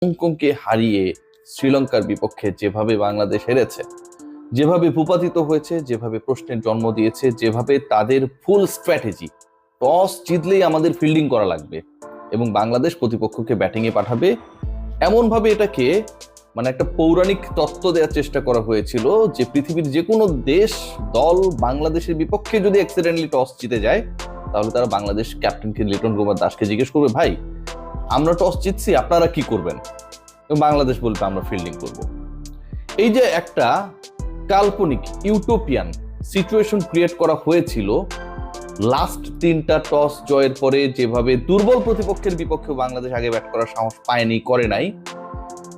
হংকংকে হারিয়ে শ্রীলঙ্কার বিপক্ষে যেভাবে বাংলাদেশ হেরেছে, যেভাবে ভূপাতিত হয়েছে, যেভাবে প্রশ্নের জন্ম দিয়েছে, যেভাবে তাদের ফুল স্ট্র্যাটেজি, টস জিতলেই আমাদের ফিল্ডিং করা লাগবে এবং বাংলাদেশ প্রতিপক্ষকে ব্যাটিংয়ে পাঠাবে, এমনভাবে এটাকে মানে একটা পৌরাণিক তত্ত্ব দেওয়ার চেষ্টা করা হয়েছিল যে পৃথিবীর যে কোনো দেশ দল বাংলাদেশের বিপক্ষে যদি অ্যাক্সিডেন্টলি টস জিতে যায়, তাহলে তারা বাংলাদেশ ক্যাপ্টেনকে লিটন কুমার দাসকে জিজ্ঞেস করবে, ভাই আমরা টস জিতছি, আপনারা কি করবেন? বাংলাদেশ বলবে আমরা ফিল্ডিং করব। এই যে একটা কাল্পনিক ইউটোপিয়ান সিচুয়েশন ক্রিয়েট করা হয়েছিল লাস্ট তিনটা টস জয়ের পরে, যেভাবে দুর্বল প্রতিপক্ষের বিপক্ষে বাংলাদেশ আগে ব্যাট করার সাহস পায়নি, করে নাই,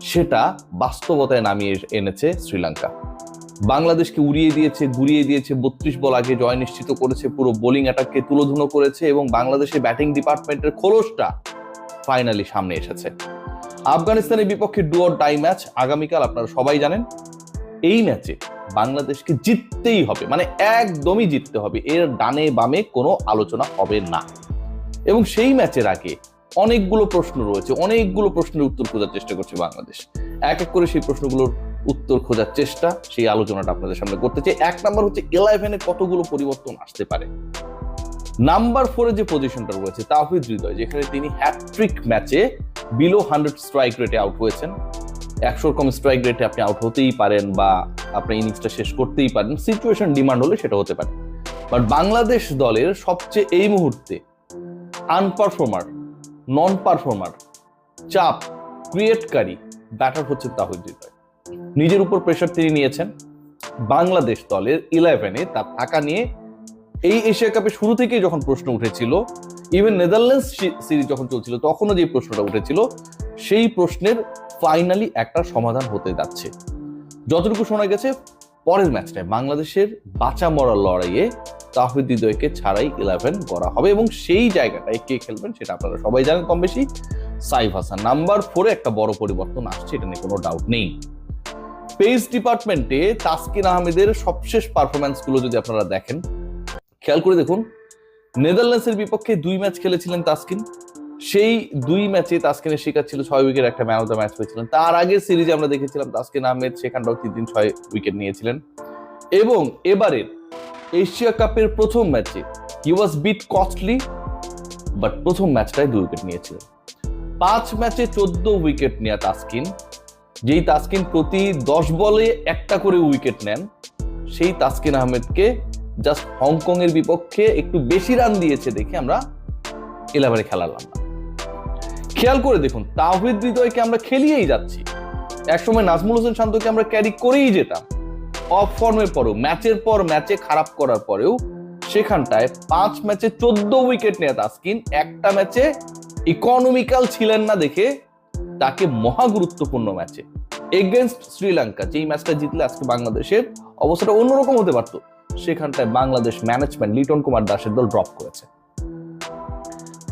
সেটা বাস্তবতায় নামিয়ে এনেছে শ্রীলঙ্কা। বাংলাদেশকে উড়িয়ে দিয়েছে, ঘুরিয়ে দিয়েছে, 32 বল আগে জয় নিশ্চিত করেছে, পুরো বোলিং অ্যাটাককে তুলোধুনো করেছে এবং বাংলাদেশের ব্যাটিং ডিপার্টমেন্টের খোলসটা ফাইনালি সামনে এসেছে। আফগানিস্তানের বিপক্ষে ডু অর ডাই ম্যাচ আগামীকাল, আপনারা সবাই জানেন। এই ম্যাচে বাংলাদেশকে জিততেই হবে, মানে একদমই জিততে হবে, এর ডানে বামে কোনো আলোচনা হবে না। এবং সেই ম্যাচের আগে অনেকগুলো প্রশ্ন রয়েছে, অনেকগুলো প্রশ্নের উত্তর খোঁজার চেষ্টা করছে বাংলাদেশ। এক এক করে সেই প্রশ্নগুলোর উত্তর খোঁজার চেষ্টা, সেই আলোচনাটা আপনাদের সামনে করতে চাই। 1 নাম্বার হচ্ছে 11-এ কতগুলো পরিবর্তন আসতে পারে। নাম্বার 4-এ যে পজিশনটা রয়েছে তাওহিদ হৃদয়, যেখানে তিনি হ্যাটট্রিক ম্যাচে বিলো 100 স্ট্রাইক রেটে আউট হয়েছেন। 100 কম স্ট্রাইক রেটে আপনি আউট হতেই পারেন বা আপনি ইনিংসটা শেষ করতেই পারেন, সিচুয়েশন ডিমান্ড হলে সেটা হতে পারে। বাট বাংলাদেশ দলের সবচেয়ে এই মুহূর্তে আনপারফর্মার, নন পারফর্মার, চাপ ক্রিয়েটকারী ব্যাটার হচ্ছে তাওহিদ হৃদয়। নিজের উপর প্রেশার তিনি নিয়েছেন। বাংলাদেশ দলের 11-এ তার থাকা নিয়ে এই এশিয়া কাপের শুরু থেকেই যখন প্রশ্ন উঠেছিল, ইভেন নেদারল্যান্ডস সিরিজ যখন চলছিল তখনও যে প্রশ্নটা উঠেছিল, সেই প্রশ্নের ফাইনালি একটা সমাধান হতে যাচ্ছে। যতটুকু শোনা গেছে, পরের ম্যাচটায় বাংলাদেশের বাঁচা মরার লড়াইয়ে তাওহিদ হৃদয়কে ছাড়াই 11 করা হবে এবং সেই জায়গাটায় কে খেলবেন সেটা আপনারা সবাই জানেন কম বেশি, সাইফ হাসান। নাম্বার 4-এ একটা বড় পরিবর্তন আসছে, এটা নিয়ে কোনো ডাউট নেই। পেস ডিপার্টমেন্টে তাসকিন আহমেদের সবশেষ পারফরম্যান্স গুলো যদি আপনারা দেখেন, খেয়াল করে দেখুন, নেদারল্যান্ডসের বিপক্ষে 2 ম্যাচ খেলেছিলেন তাসকিন। সেই 2 ম্যাচে তাসকিনের শিকার ছিল 6 উইকেট, একটা ম্যান অফ দ্য ম্যাচ হয়েছিলেন। তার আগের সিরিজে আমরা দেখেছিলাম তাসকিন আহমেদ সেখানটাও 3 দিন 6 উইকেট নিয়েছিলেন। এবং এবারের এশিয়া কাপের প্রথম ম্যাচে হি ওয়াজ বিট কস্টলি, বাট প্রথম ম্যাচটায় 2 উইকেট নিয়েছিলেন। 5 ম্যাচে 14 উইকেট নেয়া তাসকিন, যেই তাসকিন প্রতি 10 বলে একটা করে উইকেট নেন, সেই তাসকিন আহমেদকে জাস্ট হংকং এর বিপক্ষে একটু বেশি রান দিয়েছে দেখে আমরা 11-এ খেলালাম না। খেয়াল করে দেখুন, তাওহিদ হৃদয়কে আমরা খেলিয়েই যাচ্ছি। একসময় নাজমুল হোসেন শান্তকে আমরা ক্যারি করেই যেতাম অফ ফর্মের পরেও, ম্যাচের পর ম্যাচে খারাপ করার পরেও। সেখানটায় 5 ম্যাচে 14 উইকেট নেয়া তাসকিন একটা ম্যাচে ইকোনমিক্যাল ছিলেন না দেখে তাকে মহা গুরুত্বপূর্ণ ম্যাচে এগেইনস্ট শ্রীলঙ্কা, যেই ম্যাচটা জিতলে আজকে বাংলাদেশের অবস্থাটা অন্যরকম হতে পারতো, সেখানটায় বাংলাদেশ ম্যানেজমেন্ট লিটন কুমার দাসের দল ড্রপ করেছে।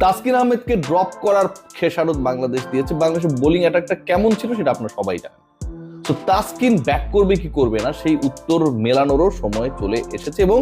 তাসকিন আহমেদকে ড্রপ করার খেসারত বাংলাদেশ দিয়েছে। বাংলাদেশের বোলিং অ্যাটাকটা কেমন ছিল সেটা আপনারা সবাই জানেন। তো তাসকিন ব্যাক করবে কি করবে না সেই উত্তর মেলানোরও সময় চলে এসেছে এবং